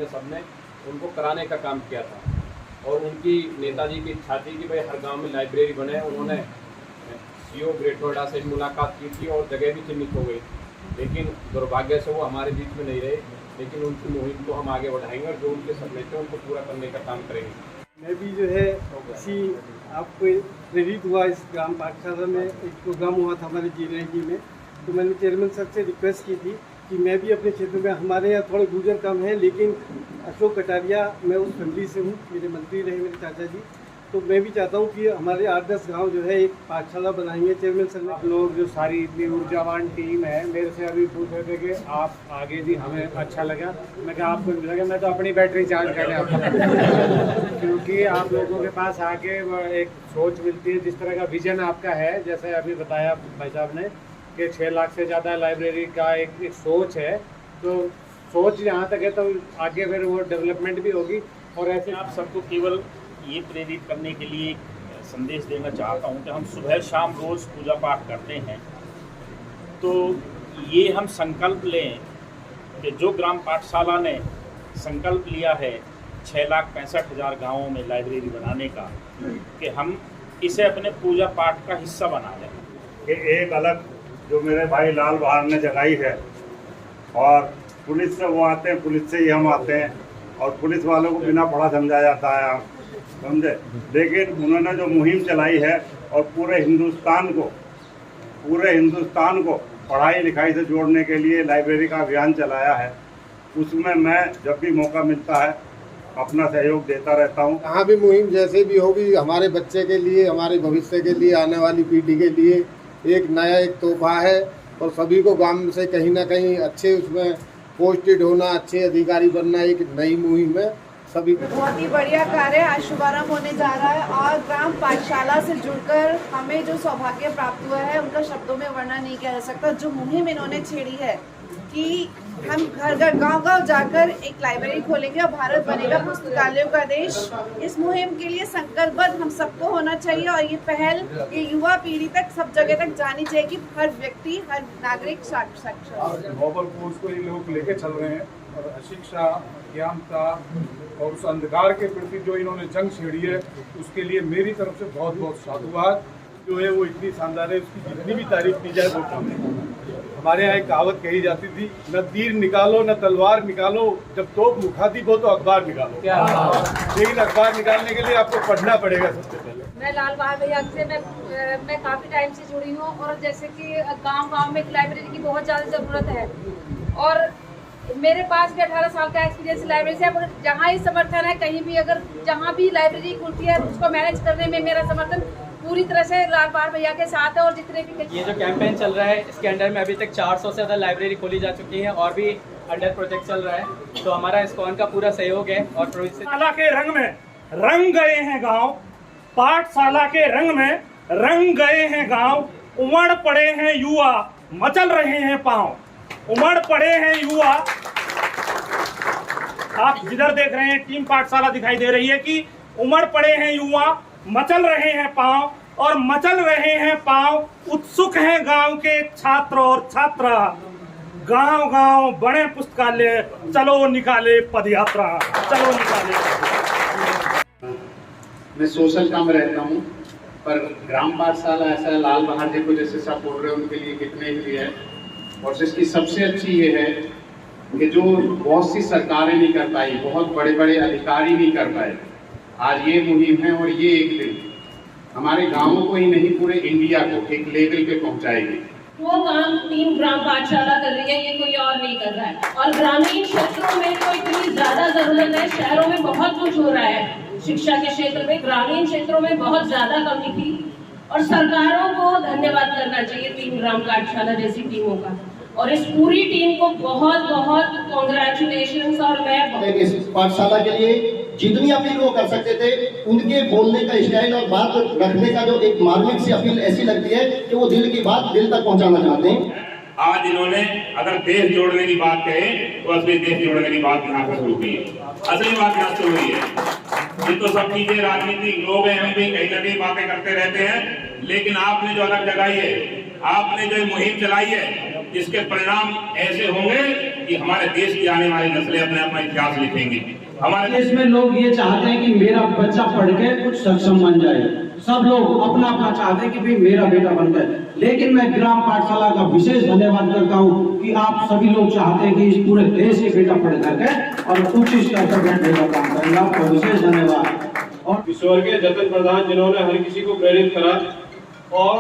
थे, सबने उनको कराने का काम किया था। और उनकी नेताजी की इच्छा थी कि भाई हर गांव में लाइब्रेरी बने। उन्होंने सीओ ग्रेट नोएडा से मुलाकात की थी और जगह भी चिन्हित हो गई, लेकिन दुर्भाग्य से वो हमारे बीच में नहीं रहे। लेकिन उनकी मुहिम को हम आगे बढ़ाएंगे और जो उनके सपने थे उनको पूरा करने का काम करेंगे। मैं भी जो है इसी आपको प्रेरित हुआ, इस ग्राम पाठशाला में एक प्रोग्राम हुआ था हमारे जी में, तो मैंने चेयरमैन सर से रिक्वेस्ट की थी कि मैं भी अपने क्षेत्र में, हमारे यहाँ थोड़े गुजर कम है, लेकिन अशोक कटारिया, मैं उस फैमिली से हूँ, मेरे मंत्री रहे मेरे चाचा जी, तो मैं भी चाहता हूँ कि हमारे 8-10 गांव जो है एक पाठशाला बनाएंगे। चेयरमैन सर ने, आप लोग जो सारी इतनी ऊर्जावान टीम है, मेरे से अभी पूछ रहे थे कि आप आगे जी, हमें अच्छा लगा। मैं कहा आपको नहीं लगा, मैं तो अपनी बैटरी चार्ज करने आता क्योंकि आप लोगों के पास आके एक सोच मिलती है, जिस तरह का विजन आपका है, जैसे अभी बताया भाई साहब ने कि 6 लाख से ज़्यादा लाइब्रेरी का एक सोच है। तो सोच यहाँ तक है तो आगे फिर वो डेवलपमेंट भी होगी। और ऐसे आप सबको केवल ये प्रेरित करने के लिए एक संदेश देना चाहता हूँ कि हम सुबह शाम रोज़ पूजा पाठ करते हैं, तो ये हम संकल्प लें कि जो ग्राम पाठशाला ने संकल्प लिया है 6,65,000 गाँवों में लाइब्रेरी बनाने का, कि हम इसे अपने पूजा पाठ का हिस्सा बना लें। कि एक अलग जो मेरे भाई लाल बहार ने जगाई है, और पुलिस से वो आते हैं, पुलिस से ही हम आते हैं, और पुलिस वालों को बिना पढ़ा समझा जाता है, समझे। लेकिन उन्होंने जो मुहिम चलाई है और पूरे हिंदुस्तान को पढ़ाई लिखाई से जोड़ने के लिए लाइब्रेरी का अभियान चलाया है, उसमें मैं जब भी मौका मिलता है अपना सहयोग देता रहता हूँ। कहाँ भी मुहिम जैसे भी होगी, हमारे बच्चे के लिए, हमारे भविष्य के लिए, आने वाली पीढ़ी के लिए एक नया एक तोहफा है। और सभी को गांव से कहीं ना कहीं अच्छे उसमें पोस्टेड होना, अच्छे अधिकारी बनना एक नई मुहिम है। सभी बहुत ही बढ़िया कार्य आज शुभारंभ होने जा रहा है, और ग्राम पाठशाला से जुड़कर हमें जो सौभाग्य प्राप्त हुआ है उनका शब्दों में वर्णन नहीं किया जा सकता। जो मुहिम इन्होंने छेड़ी है कि हम घर घर गांव-गांव जाकर एक लाइब्रेरी खोलेंगे और भारत बनेगा पुस्तकालयों का देश, इस मुहिम के लिए संकल्पबद्ध हम सबको होना चाहिए। और ये पहल ये युवा पीढ़ी तक, सब जगह तक जानी चाहिए कि हर व्यक्ति, हर नागरिक साक्षर। नोबल कोर्स को ये लोग लेके चल रहे हैं, और अशिक्षा, अज्ञानता और उस अंधकार के प्रति जो इन्होंने जंग छेड़ी है, उसके लिए मेरी तरफ से बहुत बहुत साधुवाद। जो है वो इतनी शानदार है, उसकी जितनी भी तारीफ की जाए वो कम है। हमारे यहाँ एक कहावत कही जाती थी, न तीर निकालो न तलवार निकालो, जब तोप मुखाती हो तो अखबार निकालो। लेकिन अखबार निकालने के लिए आपको पढ़ना पड़ेगा सबसे पहले। मैं लाल बहार भैया से मैं काफ़ी टाइम से जुड़ी हूँ, और जैसे कि गांव-गांव में एक लाइब्रेरी की बहुत ज़्यादा ज़रूरत है, और मेरे पास भी 18 साल का एक्सपीरियंस लाइब्रेरी से है। जहाँ ही समर्थन है, कहीं भी अगर जहाँ भी लाइब्रेरी खुलती है, उसको मैनेज करने में मेरा समर्थन पूरी तरह से लाल बहार भैया के साथ है। और जितने भी ये जो कैंपेन चल रहा है, इसके अंडर में अभी तक 400 से ज़्यादा लाइब्रेरी खोली जा चुकी है, और भी अंडर प्रोजेक्ट चल रहा है। तो हमारा इस्कॉन का पूरा सहयोग है। और पाठशाला के रंग में रंग गए हैं गाँव, पाठशाला के रंग में रंग गए हैं गाँव, उमड़ पड़े हैं युवा, मचल रहे हैं पाँव, उमड़ पड़े हैं युवा। आप जिधर देख रहे हैं टीम पाठशाला दिखाई दे रही है कि उमड़ पड़े हैं युवा, मचल रहे हैं पाँव, और मचल रहे हैं पाँव, उत्सुक हैं गांव के छात्र और छात्रा, गांव गांव बड़े पुस्तकालय, चलो निकाले पदयात्रा, चलो निकाले। मैं सोशल काम रहता हूँ, पर ग्राम पाठशाला ऐसा लाल बहार जी को जैसे सब बोल रहे हैं उनके लिए कितने ही लिए है। और जिसकी सबसे अच्छी ये है कि जो बहुत सी सरकारें नहीं कर पाई, बहुत बड़े बड़े अधिकारी नहीं कर पाए, आज ये मुहिम है। और ये एक दिन हमारे गांवों को ही नहीं, पूरे इंडिया को एक लेवल पे पहुंचाएगी। वो काम टीम ग्राम पाठशाला कर रही है, ये कोई और नहीं कर रहा है। और ग्रामीण क्षेत्रों में तो इतनी ज्यादा जरूरत है, शहरों में बहुत कुछ हो रहा है शिक्षा के क्षेत्र में, ग्रामीण क्षेत्रों में बहुत ज्यादा कमी थी। और सरकारों को धन्यवाद करना चाहिए टीम ग्राम पाठशाला जैसी टीमों का, और इस पूरी टीम को बहुत बहुत कॉन्ग्रेचुलेशंस। और मैं इस पाठशाला के लिए जितनी अपील वो कर सकते थे, उनके बोलने का स्टाइल और बात रखने का जो एक मार्मिक सी अपील ऐसी लगती है कि वो दिल की बात दिल तक पहुंचाना चाहते हैं। आज इन्होंने अगर देश जोड़ने की बात कहे तो असली देश जोड़ने की बात यहाँ पर शुरू की है, असली बात यहाँ शुरू हुई है। ये तो सब चीजें राजनीतिक लोग हैं, हम भी कहीं ना कहीं बातें करते रहते हैं, लेकिन आपने जो अलग जगाई है, आपने जो मुहिम चलाई है, इसके परिणाम ऐसे होंगे कि हमारे देश की आने वाली नस्लें अपने अपना इतिहास लिखेंगी। हमारे देश में लोग ये चाहते हैं कि मेरा बच्चा पढ़ के कुछ सक्षम बन जाए। सब लोग अपना अपना चाहते हैं कि भाई मेरा बेटा बन जाए, लेकिन मैं ग्राम पाठशाला का विशेष धन्यवाद करता हूँ कि आप सभी लोग चाहते हैं कि इस पूरे देश के बेटा पढ़ करके और उच्च स्तर पर बैठने का काम करेंगे। आपका विशेष धन्यवाद। और स्वर्गीय जतन प्रधान जिन्होंने हर किसी को प्रेरित करा, और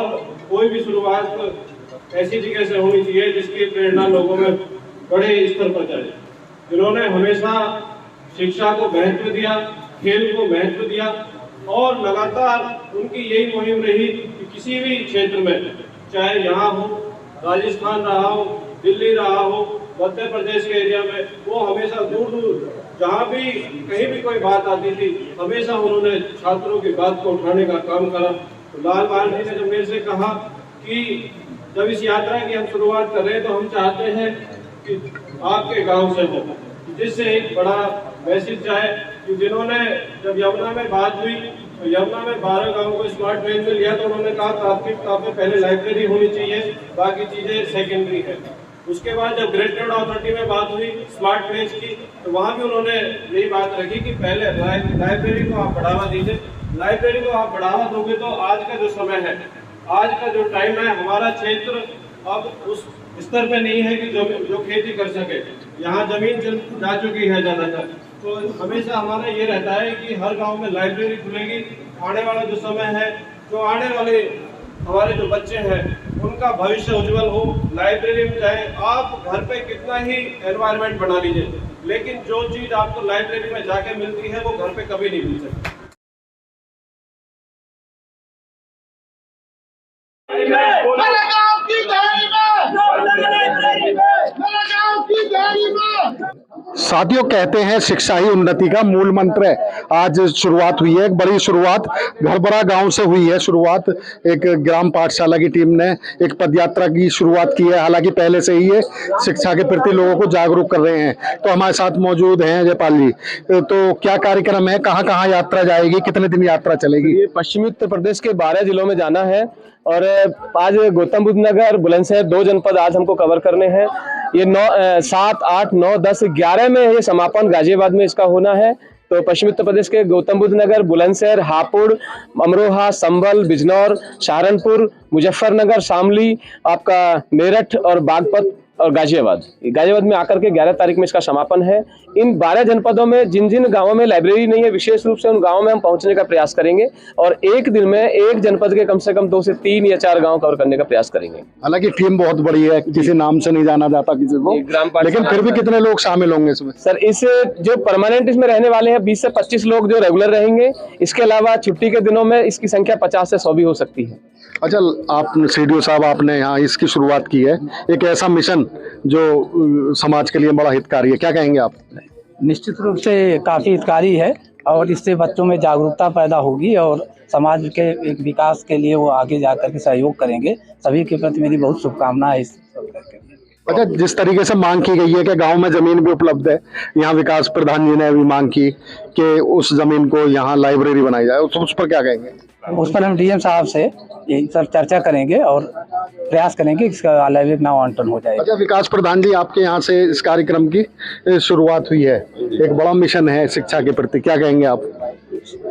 कोई भी शुरुआत ऐसी जगह से होनी चाहिए जिसकी प्रेरणा लोगों में बड़े स्तर पर जाए। जिन्होंने हमेशा शिक्षा को महत्व दिया, खेल को महत्व दिया, और लगातार उनकी यही मुहिम रही कि किसी भी क्षेत्र में, चाहे यहाँ हो, राजस्थान रहा हो, दिल्ली रहा हो, मध्य प्रदेश के एरिया में, वो हमेशा दूर दूर जहाँ भी कहीं भी कोई बात आती थी, हमेशा उन्होंने छात्रों की बात को उठाने का काम करा। तो लाल बहादुर जी ने जब मेरे से कहा कि जब इस यात्रा की हम शुरुआत कर रहे हैं तो हम चाहते हैं कि आपके गांव से हो, जिससे एक बड़ा मैसेज जाए कि जिन्होंने जब यमुना में बात हुई तो यमुना में 12 गाँव को स्मार्ट ट्रेन में लिया तो उन्होंने कहा प्राथमिकता पे पहले लाइब्रेरी होनी चाहिए, बाकी चीजें सेकेंडरी है। उसके बाद जब ग्रेड रोड अथॉरिटी में बात हुई स्मार्ट विलेज की, तो वहाँ भी उन्होंने यही बात रखी कि पहले लाइब्रेरी को आप बढ़ावा दीजिए। लाइब्रेरी को आप बढ़ावा दोगे तो आज का जो समय है, आज का जो टाइम है, हमारा क्षेत्र अब उस स्तर पे नहीं है कि जो खेती कर सके। यहाँ जमीन जा चुकी है ज़्यादातर, तो हमेशा हमारा ये रहता है कि हर गांव में लाइब्रेरी खुलेगी। आने वाला जो समय है, जो आने वाले हमारे जो बच्चे हैं, उनका भविष्य उज्जवल हो। लाइब्रेरी में जाए, आप घर पे कितना ही एनवायरनमेंट बना लीजिए, लेकिन जो चीज़ आपको लाइब्रेरी में जाके मिलती है वो घर पे कभी नहीं मिल सकती। साथियों, कहते हैं शिक्षा ही उन्नति का मूल मंत्र है। आज शुरुआत हुई है, एक बड़ी शुरुआत घरबरा गांव से हुई है। शुरुआत एक ग्राम पाठशाला की टीम ने एक पदयात्रा की शुरुआत की है। हालांकि पहले से ही ये शिक्षा के प्रति लोगों को जागरूक कर रहे हैं। तो हमारे साथ मौजूद हैं जयपाल जी। तो क्या कार्यक्रम है, कहाँ कहाँ यात्रा जाएगी, कितने दिन यात्रा चलेगी? ये पश्चिमी उत्तर प्रदेश के 12 जिलों में जाना है और आज गौतम बुद्ध नगर, बुलंदशहर 2 जनपद आज हमको कवर करने हैं। ये 7, 8, 9, 10, 11 में ये समापन गाजियाबाद में इसका होना है। तो पश्चिमी उत्तर प्रदेश के गौतम बुद्ध नगर, बुलंदशहर, हापुड़, अमरोहा, संभल, बिजनौर, सहारनपुर, मुजफ्फरनगर, शामली, आपका मेरठ और बागपत और गाजियाबाद में आकर के 11 तारीख में इसका समापन है। इन 12 जनपदों में जिन जिन गांवों में लाइब्रेरी नहीं है, विशेष रूप से उन गांवों में हम पहुंचने का प्रयास करेंगे और एक दिन में एक जनपद के कम से कम 2 से 3 या 4 गांव कवर करने का प्रयास करेंगे। हालांकि टीम बहुत बड़ी है, किसी नाम से नहीं जाना जाता किसी को, लेकिन फिर भी कितने लोग शामिल होंगे इसमें? सर, इस जो परमानेंट इसमें रहने वाले हैं 20 से 25 लोग जो रेगुलर रहेंगे। इसके अलावा छुट्टी के दिनों में इसकी संख्या 50 से 100 भी हो सकती है। अच्छा, आप सीडीओ साहब, आपने यहाँ इसकी शुरुआत की है, एक ऐसा मिशन जो समाज के लिए बड़ा हितकारी है, क्या कहेंगे आप? निश्चित रूप से काफ़ी हितकारी है और इससे बच्चों में जागरूकता पैदा होगी और समाज के एक विकास के लिए वो आगे जाकर के सहयोग करेंगे। सभी के प्रति मेरी बहुत शुभकामनाएं इस। अच्छा, जिस तरीके से मांग की गई है कि गांव में जमीन भी उपलब्ध है, यहाँ विकास प्रधान जी ने भी मांग की कि उस जमीन को यहाँ लाइब्रेरी बनाई जाए, उस पर क्या कहेंगे? उस पर हम डीएम साहब से यही सब चर्चा करेंगे और प्रयास करेंगे इसका लाइब्रेरी नाम आवंटन हो जाए। अच्छा, विकास प्रधान जी, आपके यहाँ से इस कार्यक्रम की शुरुआत हुई है, एक बड़ा मिशन है शिक्षा के प्रति, क्या कहेंगे आप?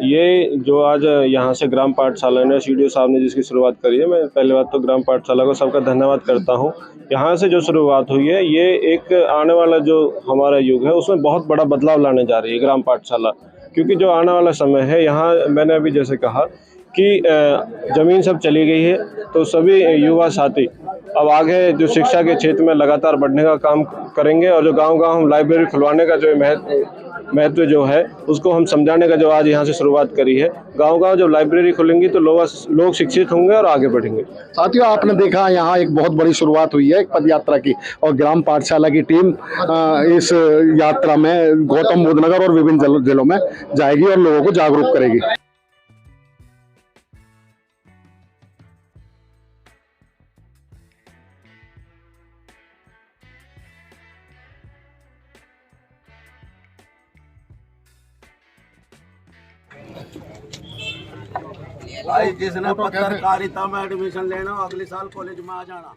ये जो आज यहाँ से ग्राम पाठशाला ने, सीडीओ साहब ने जिसकी शुरुआत करी है, मैं पहले बात तो ग्राम पाठशाला को सबका धन्यवाद करता हूँ। यहाँ से जो शुरुआत हुई है, ये एक आने वाला जो हमारा युग है उसमें बहुत बड़ा बदलाव लाने जा रही है ग्राम पाठशाला, क्योंकि जो आने वाला समय है, यहाँ मैंने अभी जैसे कहा कि ज़मीन सब चली गई है, तो सभी युवा साथी अब आगे जो शिक्षा के क्षेत्र में लगातार बढ़ने का काम करेंगे और जो गांव-गांव हम लाइब्रेरी खुलवाने का जो महत्व जो है उसको हम समझाने का जो आज यहाँ से शुरुआत करी है। गांव-गांव जब लाइब्रेरी खुलेंगी तो लोग शिक्षित होंगे और आगे बढ़ेंगे। साथियों, आपने देखा यहाँ एक बहुत बड़ी शुरुआत हुई है एक पदयात्रा की, और ग्राम पाठशाला की टीम इस यात्रा में गौतम बुद्ध नगर और विभिन्न जिलों में जाएगी और लोगों को जागरूक करेगी। भाई, जिसने पत्रकारिता में एडमिशन लेना अगले साल कॉलेज में आ जाना।